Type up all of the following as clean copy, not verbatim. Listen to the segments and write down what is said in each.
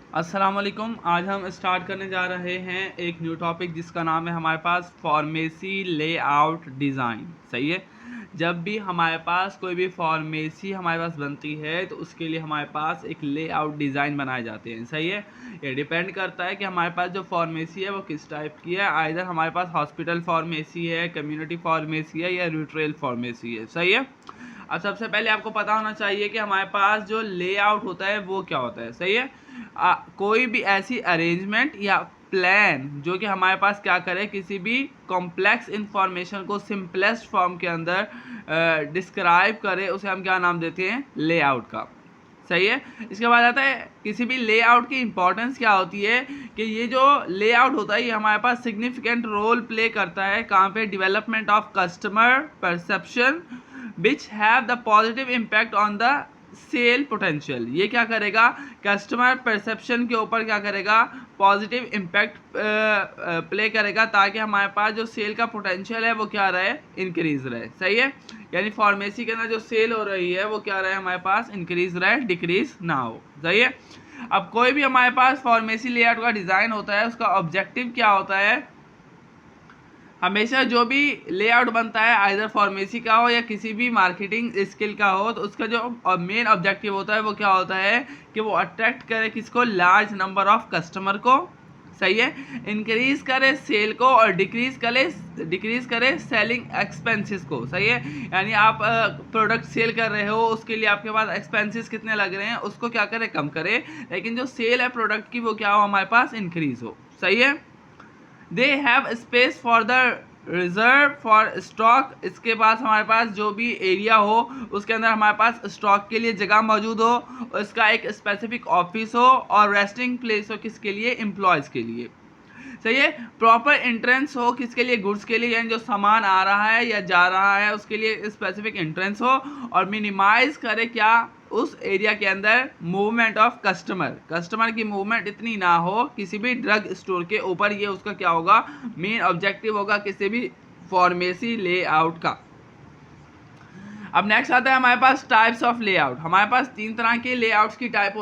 अस्सलाम वालेकुम। आज हम स्टार्ट करने जा रहे हैं एक न्यू टॉपिक जिसका नाम है हमारे पास फार्मेसी लेआउट डिज़ाइन। सही है। जब भी हमारे पास कोई भी फार्मेसी हमारे पास बनती है तो उसके लिए हमारे पास एक लेआउट डिज़ाइन बनाए जाते हैं। सही है। ये डिपेंड करता है कि हमारे पास जो फार्मेसी है वो किस टाइप की है। आइदर हमारे पास हॉस्पिटल फार्मेसी है, कम्युनिटी फार्मेसी है या रिटेल फार्मेसी है। सही है। अब सबसे पहले आपको पता होना चाहिए कि हमारे पास जो लेआउट होता है वो क्या होता है। सही है। कोई भी ऐसी अरेंजमेंट या प्लान जो कि हमारे पास क्या करे, किसी भी कॉम्प्लेक्स इंफॉर्मेशन को सिंपलेस्ट फॉर्म के अंदर डिस्क्राइब करे, उसे हम क्या नाम देते हैं, लेआउट का। सही है। इसके बाद आता है किसी भी लेआउट की इंपॉर्टेंस क्या होती है कि ये जो लेआउट होता है ये हमारे पास सिग्निफिकेंट रोल प्ले करता है कहाँ पे, development of customer perception which have the positive impact on the sale potential. ये क्या करेगा, कस्टमर परसेप्शन के ऊपर क्या करेगा, पॉजिटिव इम्पैक्ट प्ले करेगा ताकि हमारे पास जो सेल का पोटेंशियल है वो क्या रहे, इंक्रीज रहे। सही है। यानी फार्मेसी के अंदर जो सेल हो रही है वो क्या रहे, हमारे पास इंक्रीज रहे, डिक्रीज ना हो। सही है। अब कोई भी हमारे पास फार्मेसी लेआउट का डिज़ाइन होता है उसका ऑब्जेक्टिव क्या होता है, हमेशा जो भी लेआउट बनता है आइदर फार्मेसी का हो या किसी भी मार्केटिंग स्किल का हो तो उसका जो मेन ऑब्जेक्टिव होता है वो क्या होता है कि वो अट्रैक्ट करे किसको, लार्ज नंबर ऑफ कस्टमर को। सही है। इंक्रीज करे सेल को और डिक्रीज करे सेलिंग एक्सपेंसेस को। सही है। यानी आप प्रोडक्ट सेल कर रहे हो, उसके लिए आपके पास एक्सपेंसेस कितने लग रहे हैं उसको क्या करे, कम करे, लेकिन जो सेल है प्रोडक्ट की वो क्या हो, हमारे पास इंक्रीज हो। सही है। They have space for the reserve for stock. इसके पास हमारे पास जो भी एरिया हो उसके अंदर हमारे पास स्टॉक के लिए जगह मौजूद हो, उसका एक स्पेसिफिक ऑफिस हो और रेस्टिंग प्लेस हो किसके लिए, एम्प्लॉयज़ के लिए। सही है। प्रॉपर एंट्रेंस हो किसके लिए, गुड्स के लिए, यानी जो सामान आ रहा है या जा रहा है उसके लिए स्पेसिफिक एंट्रेंस हो, और मिनिमाइज करे क्या, उस एरिया के अंदर मूवमेंट ऑफ कस्टमर की मूवमेंट इतनी ना हो किसी भी ड्रग स्टोर के ऊपर। ये उसका क्या होगा, मेन ऑब्जेक्टिव होगा किसी भी फार्मेसी लेआउट का। अब नेक्स्ट आता है हमारे पास टाइप्स ऑफ लेआउट। हमारे पास 3 तरह के लेआउट्स की टाइप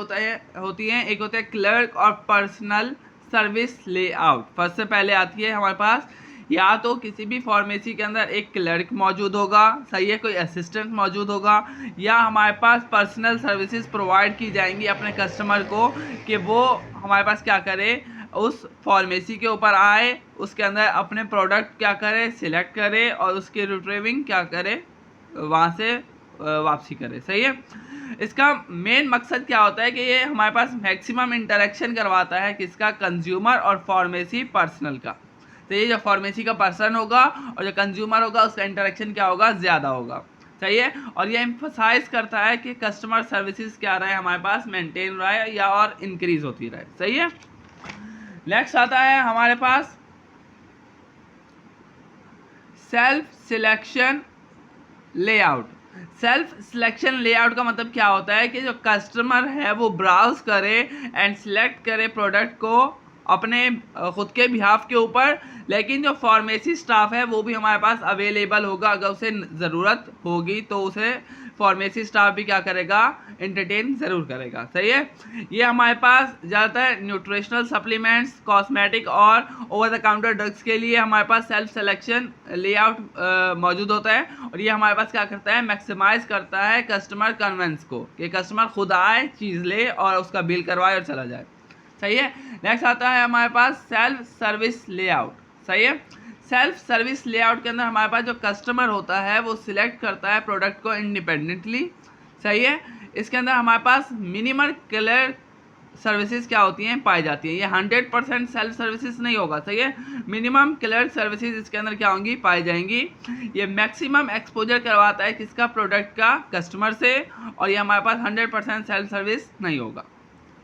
होती हैं। एक होता है क्लर्क और पर्सनल सर्विस लेआउट। फर्स्ट से पहले आती है हमारे पास, या तो किसी भी फार्मेसी के अंदर एक क्लर्क मौजूद होगा, सही है, कोई असिस्टेंट मौजूद होगा, या हमारे पास पर्सनल सर्विसेज प्रोवाइड की जाएंगी अपने कस्टमर को कि वो हमारे पास क्या करे, उस फार्मेसी के ऊपर आए, उसके अंदर अपने प्रोडक्ट क्या करे, सिलेक्ट करे और उसके रिट्रीविंग क्या करे, वहाँ से वापसी करे। सही है। इसका मेन मकसद क्या होता है कि ये हमारे पास मैक्सिमम इंटरेक्शन करवाता है किसका, कंज्यूमर और फार्मेसी पर्सनल का। तो ये जो फार्मेसी का पर्सन होगा और जो कंज्यूमर होगा उसका इंटरेक्शन क्या होगा, ज़्यादा होगा। सही है। और ये एम्फसाइज करता है कि कस्टमर सर्विसेज क्या रहे हमारे पास, मेंटेन रहे या और इंक्रीज होती रहे। सही है। नेक्स्ट आता है हमारे पास self selection layout. Self selection layout का मतलब क्या होता है कि जो कस्टमर है वो ब्राउज करे एंड सिलेक्ट करे प्रोडक्ट को अपने खुद के बिहाफ के ऊपर, लेकिन जो फार्मेसी स्टाफ है वो भी हमारे पास अवेलेबल होगा, अगर उसे ज़रूरत होगी तो उसे फार्मेसी स्टाफ भी क्या करेगा, एंटरटेन ज़रूर करेगा। सही है। ये हमारे पास ज़्यादातर न्यूट्रिशनल सप्लीमेंट्स, कॉस्मेटिक और ओवर द काउंटर ड्रग्स के लिए हमारे पास सेल्फ सिलेक्शन लेआउट मौजूद होता है, और ये हमारे पास क्या करता है, मैक्सिमाइज करता है कस्टमर कन्वेंस को कि कस्टमर खुद आए, चीज़ ले और उसका बिल करवाए और चला जाए। सही है। नेक्स्ट आता है हमारे पास सेल्फ सर्विस लेआउट। सही है। सेल्फ सर्विस लेआउट के अंदर हमारे पास जो कस्टमर होता है वो सिलेक्ट करता है प्रोडक्ट को इंडिपेंडेंटली। सही है। इसके अंदर हमारे पास मिनिमम क्लियर सर्विसेज क्या होती हैं, पाई जाती हैं। ये 100% सेल्फ सर्विसेज नहीं होगा। सही है। मिनिमम क्लियर सर्विसेज इसके अंदर क्या होंगी, पाई जाएंगी। ये मैक्सिमम एक्सपोजर करवाता है किसका, प्रोडक्ट का कस्टमर से, और ये हमारे पास 100% सेल्फ सर्विस नहीं होगा।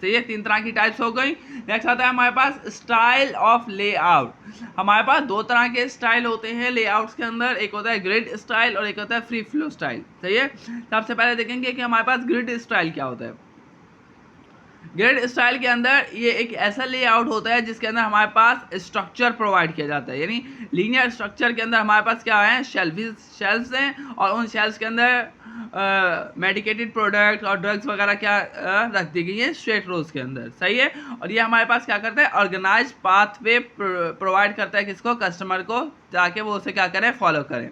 तो ये 3 तरह की टाइप्स हो गई। नेक्स्ट आता है हमारे पास स्टाइल ऑफ लेआउट। हमारे पास 2 तरह के स्टाइल होते हैं लेआउट्स के अंदर, एक होता है ग्रिड स्टाइल और एक होता है फ्री फ्लो स्टाइल। सही है। सबसे पहले देखेंगे कि हमारे पास ग्रिड स्टाइल क्या होता है। ग्रिड स्टाइल के अंदर ये एक ऐसा लेआउट होता है जिसके अंदर हमारे पास स्ट्रक्चर प्रोवाइड किया जाता है, यानी लीनियर स्ट्रक्चर के अंदर हमारे पास क्या है, शेल्फ्स हैं और उन शेल्फ्स के अंदर मेडिकेटेड प्रोडक्ट और ड्रग्स वगैरह क्या रख दी गई है स्ट्रेट रोज के अंदर, सही है। और ये हमारे पास क्या करता है, ऑर्गेनाइज पाथवे प्रोवाइड करता है किसको, कस्टमर को, ताकि वो उसे क्या करें, फॉलो करें।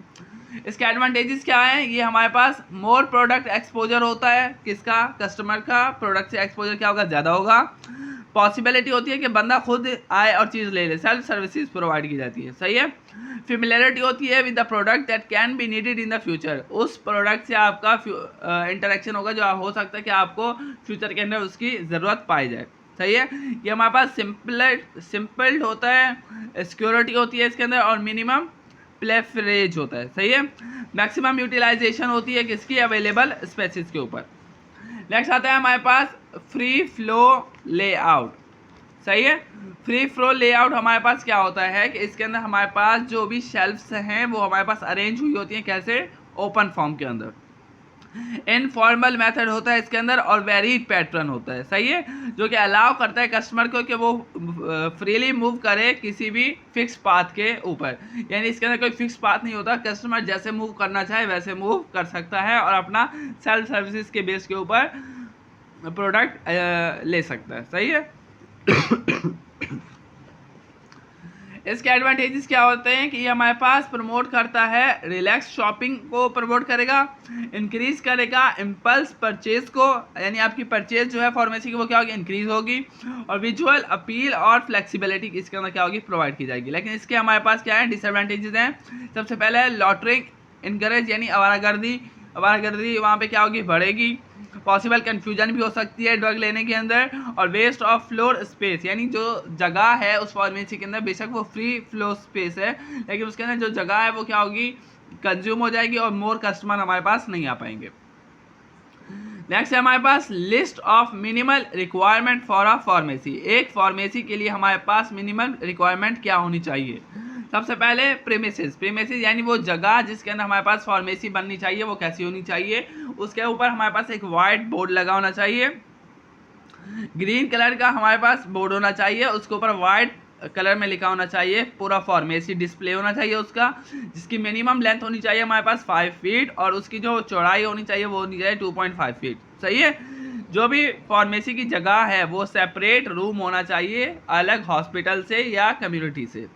इसके एडवांटेजेस क्या है, ये हमारे पास मोर प्रोडक्ट एक्सपोजर होता है, किसका, कस्टमर का प्रोडक्ट से एक्सपोजर क्या होगा, ज़्यादा होगा। पॉसिबिलिटी होती है कि बंदा खुद आए और चीज़ ले ले, सेल्फ सर्विसेज प्रोवाइड की जाती है, सही है। फेमिलियरिटी होती है with the product that can be needed in the future, उस प्रोडक्ट से आपका इंटरेक्शन होगा जो हो सकता है कि आपको फ्यूचर के अंदर उसकी ज़रूरत पाई जाए, सही है। ये हमारे पास सिंपल होता है, सिक्योरिटी होती है इसके अंदर, और मिनिमम प्लेफरेज होता है, सही है। मैक्सिमम यूटिलाइजेशन होती है किसकी, अवेलेबल स्पेसिस के ऊपर। नेक्स्ट आता है हमारे पास फ्री फ्लो लेआउट, सही है। फ्री फ्लो लेआउट हमारे पास क्या होता है कि इसके अंदर हमारे पास जो भी शेल्फ्स हैं वो हमारे पास अरेंज हुई होती हैं, कैसे, ओपन फॉर्म के अंदर। इनफॉर्मल मेथड होता है इसके अंदर, और वेरीड पैटर्न होता है, सही है, जो कि अलाउ करता है कस्टमर को कि वो फ्रीली मूव करे किसी भी फिक्स पाथ के ऊपर। यानी इसके अंदर कोई फिक्स पाथ नहीं होता, कस्टमर जैसे मूव करना चाहे वैसे मूव कर सकता है और अपना सेल्फ सर्विसेज के बेस के ऊपर प्रोडक्ट ले सकता है, सही है। इसके एडवांटेजेस क्या होते हैं कि ये हमारे पास प्रमोट करता है रिलैक्स शॉपिंग को, प्रमोट करेगा, इंक्रीज करेगा इम्पल्स परचेज को, यानी आपकी परचेज जो है फार्मेसी की वो क्या होगी, इंक्रीज होगी, और विजुअल अपील और फ्लेक्सिबिलिटी इसके अंदर क्या होगी, प्रोवाइड की जाएगी। लेकिन इसके हमारे पास क्या है, डिसएडवांटेजेस हैं। सबसे पहले है लॉटरिंग इनकरेज, यानी आवारागर्दी वहाँ पे क्या होगी, बढ़ेगी। पॉसिबल कन्फ्यूजन भी हो सकती है ड्रग लेने के अंदर, और वेस्ट ऑफ फ्लोर स्पेस, यानी जो जगह है उस फार्मेसी के अंदर बेशक वो फ्री फ्लो स्पेस है, लेकिन उसके अंदर जो जगह है वो क्या होगी, कंज्यूम हो जाएगी, और मोर कस्टमर हमारे पास नहीं आ पाएंगे। नेक्स्ट है हमारे पास list of minimal requirement for a pharmacy. एक फार्मेसी के लिए हमारे पास मिनिमल रिक्वायरमेंट क्या होनी चाहिए। सबसे पहले प्रीमिसेस यानी वो जगह जिसके अंदर हमारे पास फार्मेसी बननी चाहिए वो कैसी होनी चाहिए। उसके ऊपर हमारे पास एक वाइट बोर्ड लगा होना चाहिए, ग्रीन कलर का हमारे पास बोर्ड होना चाहिए, उसके ऊपर वाइट कलर में लिखा होना चाहिए, पूरा फार्मेसी डिस्प्ले होना चाहिए उसका, जिसकी मिनिमम लेंथ होनी चाहिए हमारे पास 5 फीट, और उसकी जो चौड़ाई होनी चाहिए वो होनी चाहिए 2.5 फीट, सही है। जो भी फार्मेसी की जगह है वो सेपरेट रूम होना चाहिए, अलग हॉस्पिटल से या कम्युनिटी से।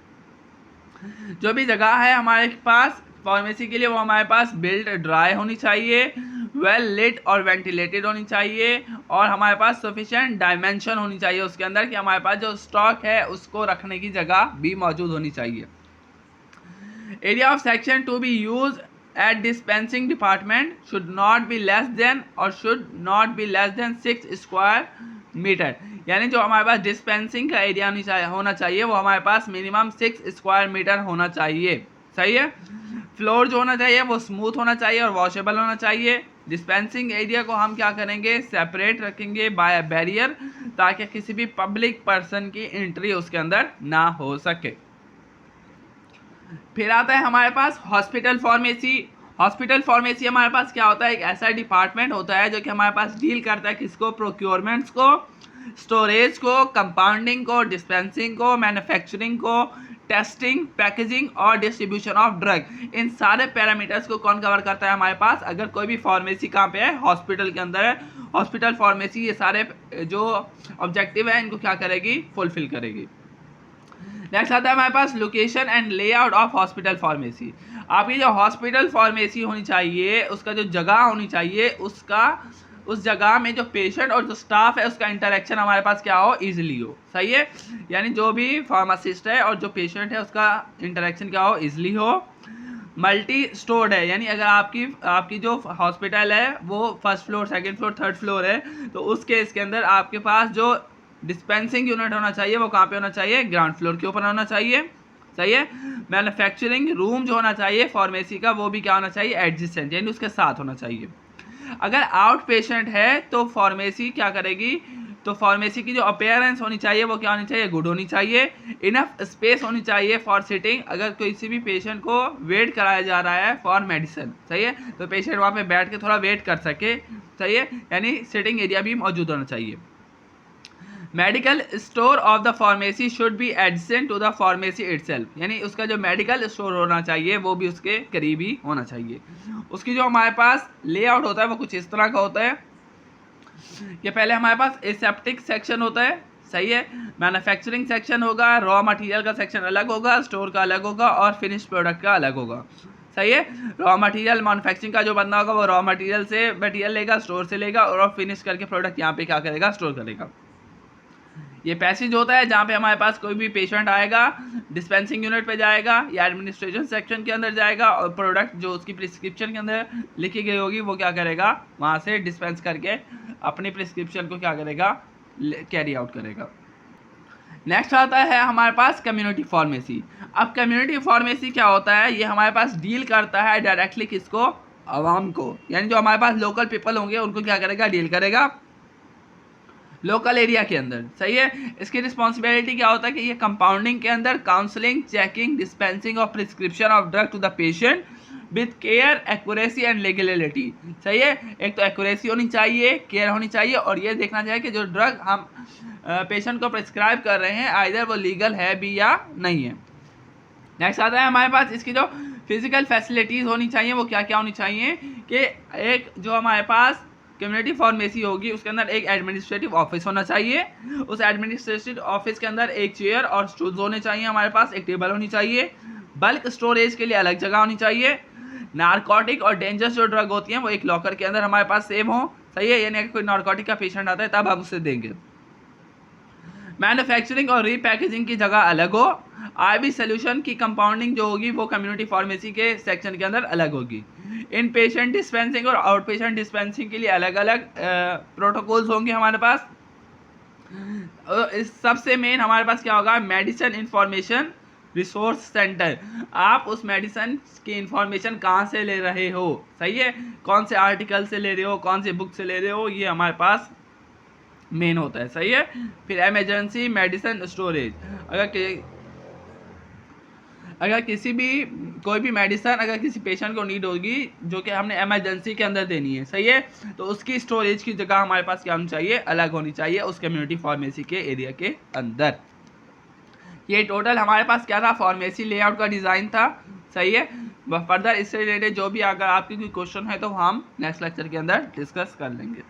जो भी जगह है हमारे पास फार्मेसी के लिए वो हमारे पास बिल्ड ड्राई होनी चाहिए, वेल लिट और वेंटिलेटेड होनी चाहिए, और हमारे पास सफिशिएंट डायमेंशन होनी चाहिए उसके अंदर कि हमारे पास जो स्टॉक है उसको रखने की जगह भी मौजूद होनी चाहिए। Area of section to be use at dispensing department should not be less than 6 square metre, यानी जो हमारे पास डिस्पेंसिंग का एरिया होना चाहिए वो हमारे पास मिनिमम 6 स्क्वायर मीटर होना चाहिए, सही है। फ्लोर जो होना चाहिए वो स्मूथ होना चाहिए और वॉशेबल होना चाहिए। डिस्पेंसिंग एरिया को हम क्या करेंगे, सेपरेट रखेंगे बाय बैरियर, ताकि किसी भी पब्लिक पर्सन की एंट्री उसके अंदर ना हो सके। फिर आता है हमारे पास हॉस्पिटल फार्मेसी। हॉस्पिटल फार्मेसी हमारे पास क्या होता है, एक ऐसा डिपार्टमेंट होता है जो कि हमारे पास डील करता है किसको, प्रोक्योरमेंट्स को, स्टोरेज को, कंपाउंडिंग को, डिस्पेंसिंग को, मैन्युफैक्चरिंग को, टेस्टिंग, पैकेजिंग और डिस्ट्रीब्यूशन ऑफ ड्रग। इन सारे पैरामीटर्स को कौन कवर करता है हमारे पास, अगर कोई भी फार्मेसी कहाँ पे है, हॉस्पिटल के अंदर है। हॉस्पिटल फार्मेसी ये सारे जो ऑब्जेक्टिव है इनको क्या करेगी, फुलफिल करेगी। नेक्स्ट आता है हमारे पास location and layout of hospital pharmacy. आपकी जो हॉस्पिटल फार्मेसी होनी चाहिए उसका जो जगह होनी चाहिए उस जगह में जो पेशेंट और जो स्टाफ है उसका इंटरेक्शन हमारे पास क्या हो, इजीली हो, सही है। यानी जो भी फार्मासिस्ट है और जो पेशेंट है उसका इंटरेक्शन क्या हो, इजीली हो। मल्टी स्टोर्ड है, यानी अगर आपकी जो हॉस्पिटल है वो first floor, second floor, third floor है, तो उस केस के अंदर आपके पास जो डिस्पेंसिंग यूनिट होना चाहिए वो कहाँ पे होना चाहिए, ग्राउंड फ्लोर के ऊपर होना चाहिए, सही है। मैन्युफैक्चरिंग रूम जो होना चाहिए फार्मेसी का वो भी क्या होना चाहिए, एडजेसेंट, यानी उसके साथ होना चाहिए। अगर आउट पेशेंट है तो फार्मेसी क्या करेगी, तो फार्मेसी की जो अपीयरेंस होनी चाहिए वो क्या होनी चाहिए, गुड होनी चाहिए। इनफ स्पेस होनी चाहिए फॉर सिटिंग, अगर किसी भी पेशेंट को वेट कराया जा रहा है फॉर मेडिसिन, सही है, तो पेशेंट वहाँ पे बैठ के थोड़ा वेट कर सके, सही है, यानी सिटिंग एरिया भी मौजूद होना चाहिए। Medical store of the pharmacy should be adjacent to the pharmacy itself, यानी उसका जो मेडिकल स्टोर होना चाहिए वो भी उसके करीब ही होना चाहिए। उसकी जो हमारे पास लेआउट होता है वो कुछ इस तरह का होता है कि पहले हमारे पास एसेप्टिक सेक्शन होता है, सही है, मैन्युफैक्चरिंग सेक्शन होगा, रॉ मटेरियल का सेक्शन अलग होगा, स्टोर का अलग होगा और फिनिश प्रोडक्ट का अलग होगा, सही है। रॉ मटेरियल मैन्युफैक्चरिंग का जो बंदा होगा वो रॉ मटेरियल से मटेरियल लेगा, स्टोर से लेगा और फिनिश करके प्रोडक्ट यहाँ पे क्या करेगा, स्टोर करेगा। ये पैसेज होता है जहाँ पे हमारे पास कोई भी पेशेंट आएगा, डिस्पेंसिंग यूनिट पे जाएगा या एडमिनिस्ट्रेशन सेक्शन के अंदर जाएगा और प्रोडक्ट जो उसकी प्रिस्क्रिप्शन के अंदर लिखी गई होगी वो क्या करेगा, वहाँ से डिस्पेंस करके अपनी प्रिस्क्रिप्शन को क्या करेगा, कैरी आउट करेगा। नेक्स्ट आता है हमारे पास कम्युनिटी फार्मेसी। अब कम्युनिटी फार्मेसी क्या होता है, ये हमारे पास डील करता है डायरेक्टली किसको, आवाम को, यानी जो हमारे पास लोकल पीपल होंगे उनको क्या करेगा, डील करेगा लोकल एरिया के अंदर, सही है। इसकी रिस्पॉन्सिबिलिटी क्या होता है कि ये कंपाउंडिंग के अंदर counselling, checking, dispensing of prescription of drug to the patient with care, accuracy and legality, सही है। एक तो एक्यूरेसी होनी चाहिए, केयर होनी चाहिए और ये देखना चाहिए कि जो ड्रग हम पेशेंट को प्रिस्क्राइब कर रहे हैं आइदर वो लीगल है भी या नहीं है। नेक्स्ट आता है हमारे पास इसकी जो फिजिकल फैसिलिटीज़ होनी चाहिए वो क्या क्या होनी चाहिए कि एक जो हमारे पास कम्युनिटी फार्मेसी होगी उसके अंदर एक एडमिनिस्ट्रेटिव ऑफिस होना चाहिए, उस एडमिनिस्ट्रेटिव ऑफिस के अंदर एक चेयर और स्टूल्स होने चाहिए, हमारे पास एक टेबल होनी चाहिए, बल्क स्टोरेज के लिए अलग जगह होनी चाहिए, नारकोटिक और डेंजरस जो ड्रग होती हैं वो एक लॉकर के अंदर हमारे पास सेव हो, सही है, यानी अगर कोई नारकोटिक का पेशेंट आता है तब हम उसे देंगे। मैन्युफैक्चरिंग और रीपैकेजिंग की जगह अलग हो, आईवी सोल्यूशन की कंपाउंडिंग जो होगी वो कम्युनिटी फार्मेसी के सेक्शन के अंदर अलग होगी। इन पेशेंट डिस्पेंसिंग और आउट पेशेंट डिस्पेंसिंग के लिए अलग अलग प्रोटोकॉल्स होंगे हमारे पास। इस सबसे मेन हमारे पास क्या होगा, मेडिसिन इंफॉर्मेशन रिसोर्स सेंटर, आप उस मेडिसिन की इंफॉर्मेशन कहाँ से ले रहे हो, सही है, कौन से आर्टिकल से ले रहे हो, कौन से बुक से ले रहे हो, ये हमारे पास मेन होता है, सही है। फिर इमरजेंसी मेडिसिन स्टोरेज, अगर किसी भी कोई भी मेडिसिन अगर किसी पेशेंट को नीड होगी जो कि हमने इमरजेंसी के अंदर देनी है, सही है, तो उसकी स्टोरेज की जगह हमारे पास क्या होनी चाहिए, अलग होनी चाहिए उस कम्युनिटी फार्मेसी के एरिया के अंदर। ये टोटल हमारे पास क्या था, फार्मेसी लेआउट का डिज़ाइन था, सही है। फर्दर इससे रिलेटेड जो भी अगर आपकी कोई क्वेश्चन है तो हम नेक्स्ट लेक्चर के अंदर डिस्कस कर लेंगे।